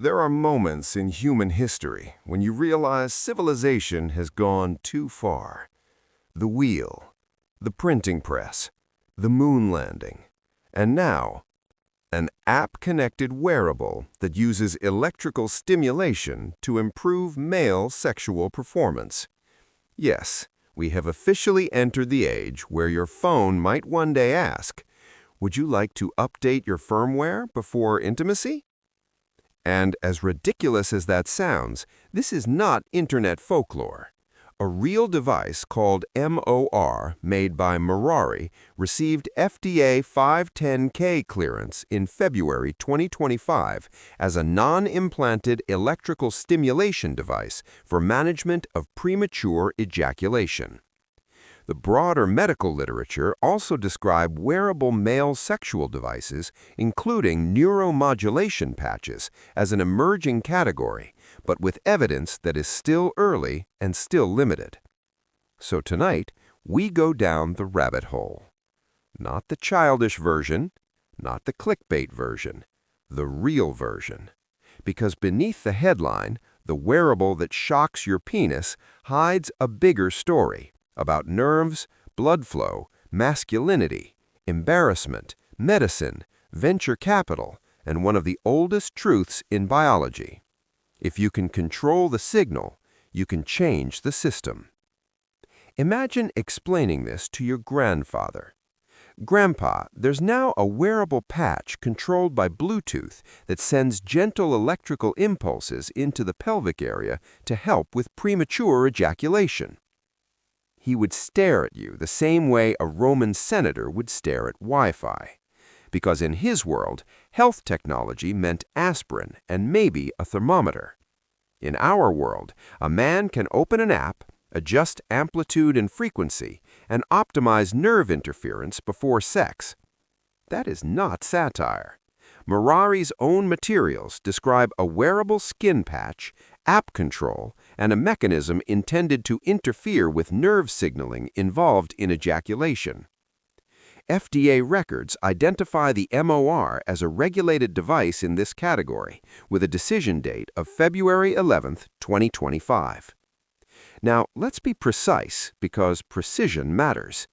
There are moments in human history when you realize civilization has gone too far. The wheel, the printing press, the moon landing, and now, an app-connected wearable that uses electrical stimulation to improve male sexual performance. Yes, we have officially entered the age where your phone might one day ask, "Would you like to update your firmware before intimacy?" And as ridiculous as that sounds, this is not internet folklore. A real device called MOR, made by Morari, received FDA 510K clearance in February 2025 as a non-implanted electrical stimulation device for management of premature ejaculation. The broader medical literature also described wearable male sexual devices, including neuromodulation patches, as an emerging category, but with evidence that is still early and still limited. So tonight, we go down the rabbit hole. Not the childish version, not the clickbait version, the real version. Because beneath the headline, "The wearable that shocks your penis," hides a bigger story about nerves, blood flow, masculinity, embarrassment, medicine, venture capital, and one of the oldest truths in biology. If you can control the signal, you can change the system. Imagine explaining this to your grandfather. "Grandpa, there's now a wearable patch controlled by Bluetooth that sends gentle electrical impulses into the pelvic area to help with premature ejaculation." He would stare at you the same way a Roman senator would stare at Wi-Fi. Because in his world, health technology meant aspirin and maybe a thermometer. In our world, a man can open an app, adjust amplitude and frequency, and optimize nerve interference before sex. That is not satire. Morari's own materials describe a wearable skin patch, app control, and a mechanism intended to interfere with nerve signaling involved in ejaculation. FDA records identify the MOR as a regulated device in this category, with a decision date of February 11, 2025. Now, let's be precise, because precision matters.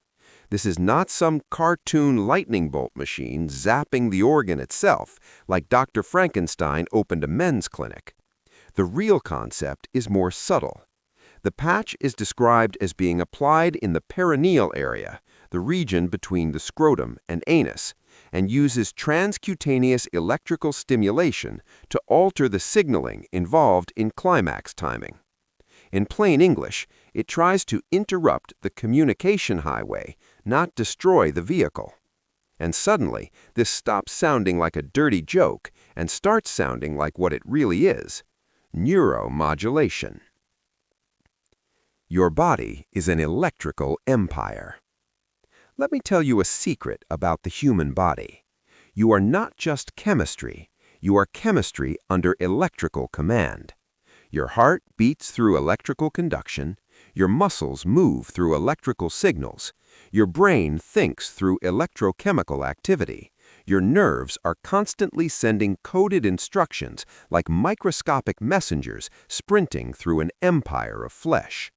This is not some cartoon lightning bolt machine zapping the organ itself, like Dr. Frankenstein opened a men's clinic. The real concept is more subtle. The patch is described as being applied in the perineal area, the region between the scrotum and anus, and uses transcutaneous electrical stimulation to alter the signaling involved in climax timing. In plain English, it tries to interrupt the communication highway, not destroy the vehicle. And suddenly, this stops sounding like a dirty joke and starts sounding like what it really is: neuromodulation. Your body is an electrical empire. Let me tell you a secret about the human body. You are not just chemistry, you are chemistry under electrical command. Your heart beats through electrical conduction, your muscles move through electrical signals, your brain thinks through electrochemical activity, your nerves are constantly sending coded instructions like microscopic messengers sprinting through an empire of flesh.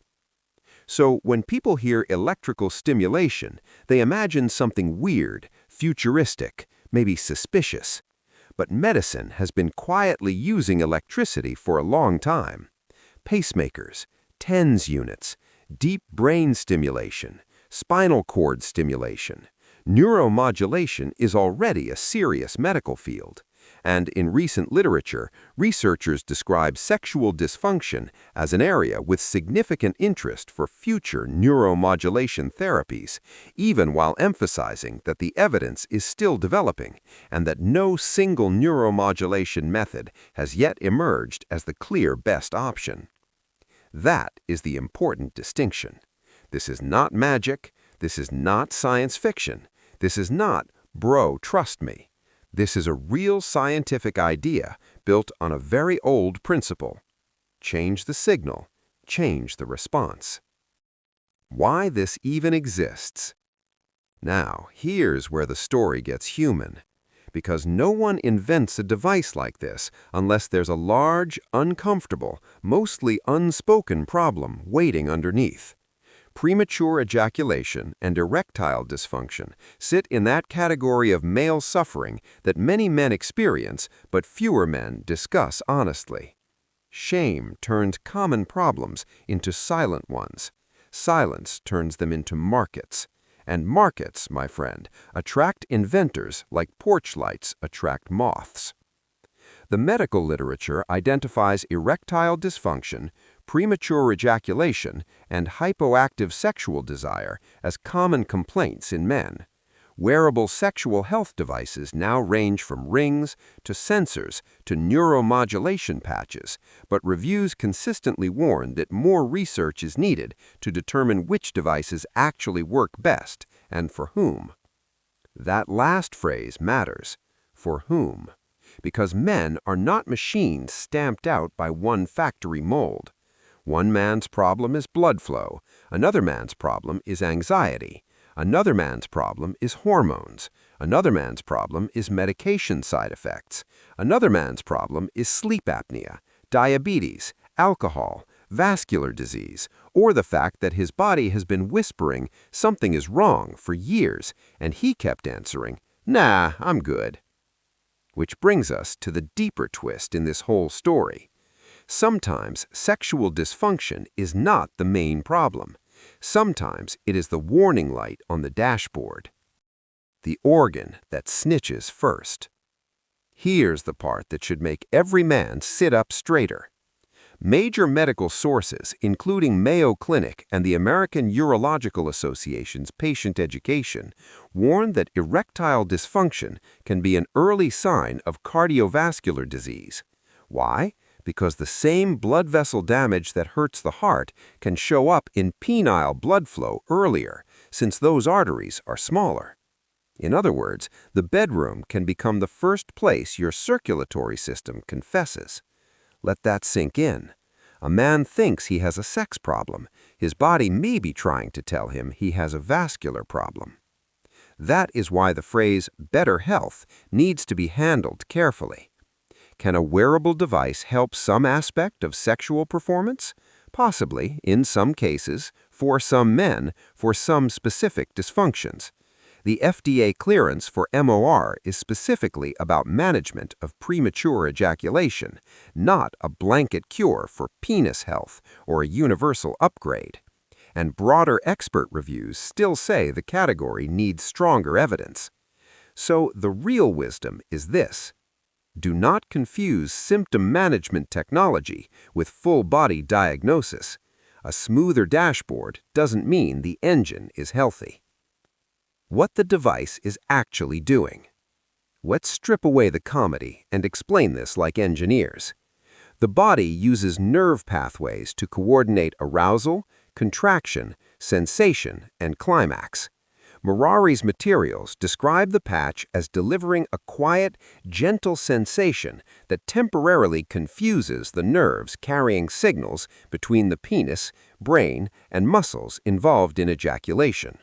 So when people hear electrical stimulation, they imagine something weird, futuristic, maybe suspicious. But medicine has been quietly using electricity for a long time. Pacemakers, TENS units, deep brain stimulation, spinal cord stimulation. Neuromodulation is already a serious medical field. And in recent literature, researchers describe sexual dysfunction as an area with significant interest for future neuromodulation therapies, even while emphasizing that the evidence is still developing and that no single neuromodulation method has yet emerged as the clear best option. That is the important distinction. This is not magic. This is not science fiction. This is not, "Bro, trust me." This is a real scientific idea built on a very old principle. Change the signal, change the response. Why this even exists? Now, here's where the story gets human. because no one invents a device like this unless there's a large, uncomfortable, mostly unspoken problem waiting underneath. Premature ejaculation and erectile dysfunction sit in that category of male suffering that many men experience but fewer men discuss honestly. Shame turns common problems into silent ones. Silence turns them into markets. And markets, my friend, attract inventors like porch lights attract moths. The medical literature identifies erectile dysfunction, premature ejaculation, and hypoactive sexual desire as common complaints in men. Wearable sexual health devices now range from rings to sensors to neuromodulation patches, but reviews consistently warn that more research is needed to determine which devices actually work best and for whom. That last phrase matters. For whom? Because men are not machines stamped out by one factory mold. One man's problem is blood flow, another man's problem is anxiety, another man's problem is hormones, another man's problem is medication side effects, another man's problem is sleep apnea, diabetes, alcohol, vascular disease, or the fact that his body has been whispering something is wrong for years, and he kept answering, "Nah, I'm good." Which brings us to the deeper twist in this whole story. Sometimes sexual dysfunction is not the main problem. Sometimes it is the warning light on the dashboard. The organ that snitches first. Here's the part that should make every man sit up straighter. Major medical sources, including Mayo Clinic and the American Urological Association's Patient Education, warn that erectile dysfunction can be an early sign of cardiovascular disease. Why? Because the same blood vessel damage that hurts the heart can show up in penile blood flow earlier, since those arteries are smaller. In other words, the bedroom can become the first place your circulatory system confesses. Let that sink in. A man thinks he has a sex problem. His body may be trying to tell him he has a vascular problem. That is why the phrase better health needs to be handled carefully. Can a wearable device help some aspect of sexual performance? Possibly, in some cases, for some men, for some specific dysfunctions. The FDA clearance for MOR is specifically about management of premature ejaculation, not a blanket cure for penis health or a universal upgrade. And broader expert reviews still say the category needs stronger evidence. So the real wisdom is this. Do not confuse symptom management technology with full-body diagnosis. A smoother dashboard doesn't mean the engine is healthy. What the device is actually doing. Let's strip away the comedy and explain this like engineers. The body uses nerve pathways to coordinate arousal, contraction, sensation, and climax. Morari's materials describe the patch as delivering a quiet, gentle sensation that temporarily confuses the nerves carrying signals between the penis, brain, and muscles involved in ejaculation.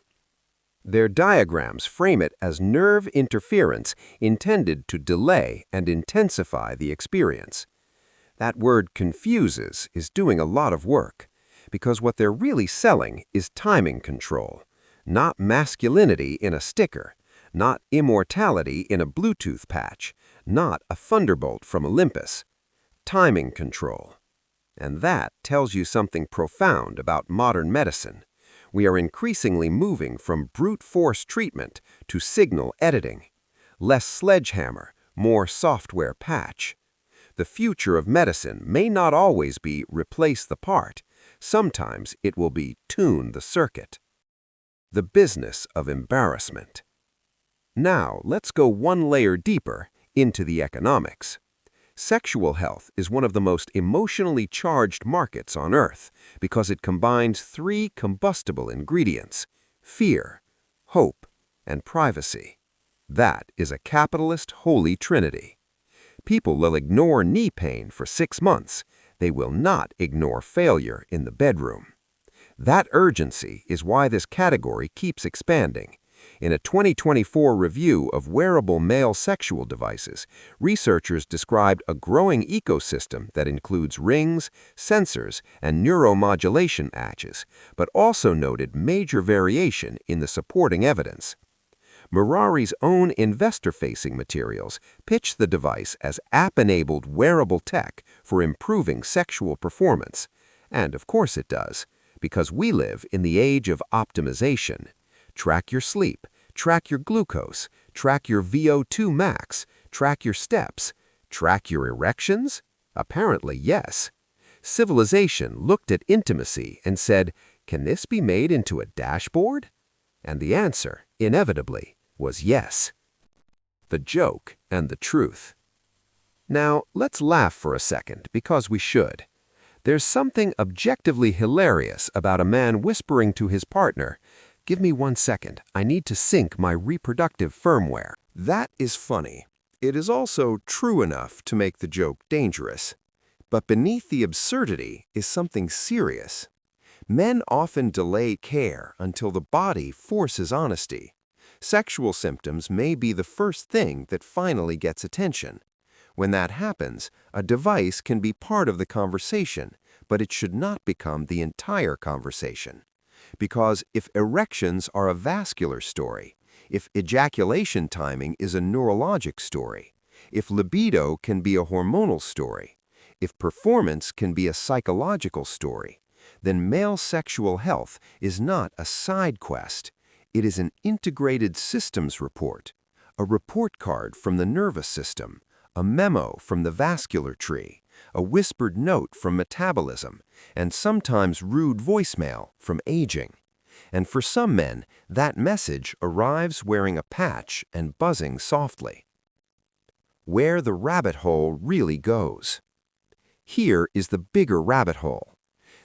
Their diagrams frame it as nerve interference intended to delay and intensify the experience. That word confuses is doing a lot of work, because what they're really selling is timing control, not masculinity in a sticker, not immortality in a Bluetooth patch, not a thunderbolt from Olympus. Timing control. And that tells you something profound about modern medicine. We are increasingly moving from brute force treatment to signal editing. Less sledgehammer, more software patch. The future of medicine may not always be replace the part. Sometimes it will be tune the circuit. The business of embarrassment. Now let's go one layer deeper into the economics. Sexual health is one of the most emotionally charged markets on Earth because it combines three combustible ingredients: fear, hope, and privacy. That is a capitalist holy trinity. People will ignore knee pain for 6 months. They will not ignore failure in the bedroom. That urgency is why this category keeps expanding. In a 2024 review of wearable male sexual devices, researchers described a growing ecosystem that includes rings, sensors, and neuromodulation patches, but also noted major variation in the supporting evidence. Morari's own investor-facing materials pitch the device as app-enabled wearable tech for improving sexual performance. And of course it does, because we live in the age of optimization. Track your sleep, track your glucose, track your VO2 max, track your steps, track your erections? Apparently, yes. Civilization looked at intimacy and said, "Can this be made into a dashboard?" And the answer, inevitably, was yes. The joke and the truth. Now, let's laugh for a second, because we should. There's something objectively hilarious about a man whispering to his partner, "Give me 1 second, I need to sync my reproductive firmware." That is funny. It is also true enough to make the joke dangerous. But beneath the absurdity is something serious. Men often delay care until the body forces honesty. Sexual symptoms may be the first thing that finally gets attention. When that happens, a device can be part of the conversation, but it should not become the entire conversation. Because if erections are a vascular story, if ejaculation timing is a neurologic story, if libido can be a hormonal story, if performance can be a psychological story, then male sexual health is not a side quest. It is an integrated systems report, a report card from the nervous system, a memo from the vascular tree, a whispered note from metabolism, and sometimes rude voicemail from aging. And for some men, that message arrives wearing a patch and buzzing softly. Where the rabbit hole really goes. Here is the bigger rabbit hole.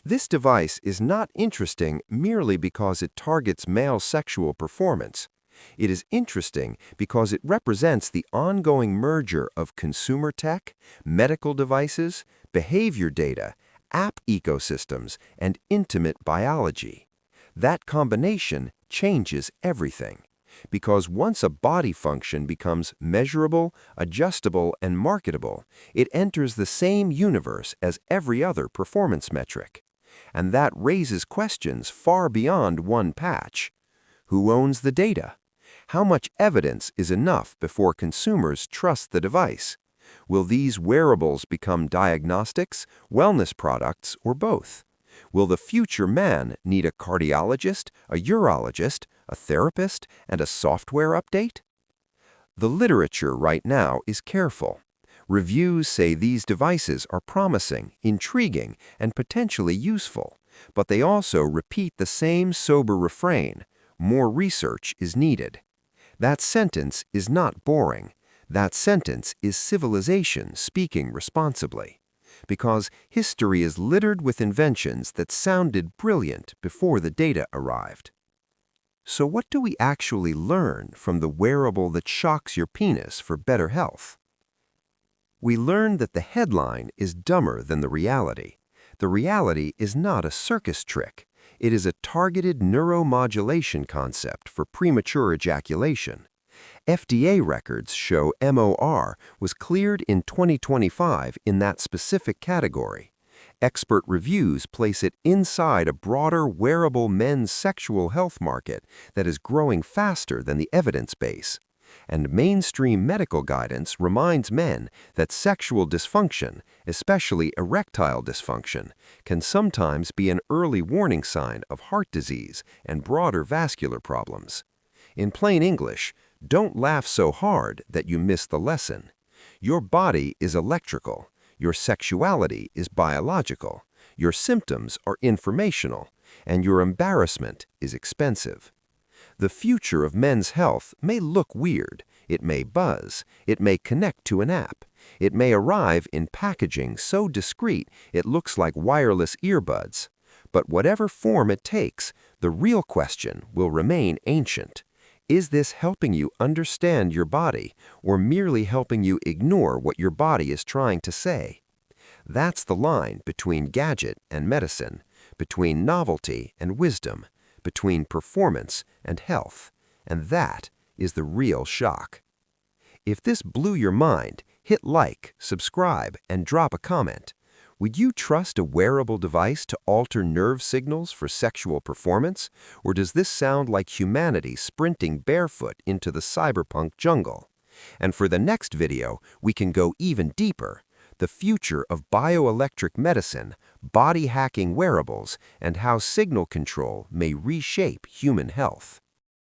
This device is not interesting merely because it targets male sexual performance. It is interesting because it represents the ongoing merger of consumer tech, medical devices, behavior data, app ecosystems, and intimate biology. That combination changes everything. Because once a body function becomes measurable, adjustable, and marketable, it enters the same universe as every other performance metric. And that raises questions far beyond one patch. Who owns the data? How much evidence is enough before consumers trust the device? Will these wearables become diagnostics, wellness products, or both? Will the future man need a cardiologist, a urologist, a therapist, and a software update? The literature right now is careful. Reviews say these devices are promising, intriguing, and potentially useful, but they also repeat the same sober refrain: more research is needed. That sentence is not boring. That sentence is civilization speaking responsibly. Because history is littered with inventions that sounded brilliant before the data arrived. So what do we actually learn from the wearable that shocks your penis for better health? We learn that the headline is dumber than the reality. The reality is not a circus trick. It is a targeted neuromodulation concept for premature ejaculation. FDA records show MOR was cleared in 2025 in that specific category. Expert reviews place it inside a broader wearable men's sexual health market that is growing faster than the evidence base. And mainstream medical guidance reminds men that sexual dysfunction, especially erectile dysfunction, can sometimes be an early warning sign of heart disease and broader vascular problems. In plain English, don't laugh so hard that you miss the lesson. Your body is electrical. Your sexuality is biological. Your symptoms are informational. And your embarrassment is expensive. The future of men's health may look weird. It may buzz. It may connect to an app. It may arrive in packaging so discreet it looks like wireless earbuds. But whatever form it takes, the real question will remain ancient. Is this helping you understand your body, or merely helping you ignore what your body is trying to say? That's the line between gadget and medicine, between novelty and wisdom, between performance and health. And that is the real shock. If this blew your mind, hit like, subscribe, and drop a comment. Would you trust a wearable device to alter nerve signals for sexual performance? Or does this sound like humanity sprinting barefoot into the cyberpunk jungle? And for the next video, we can go even deeper. The future of bioelectric medicine, body hacking wearables, and how signal control may reshape human health.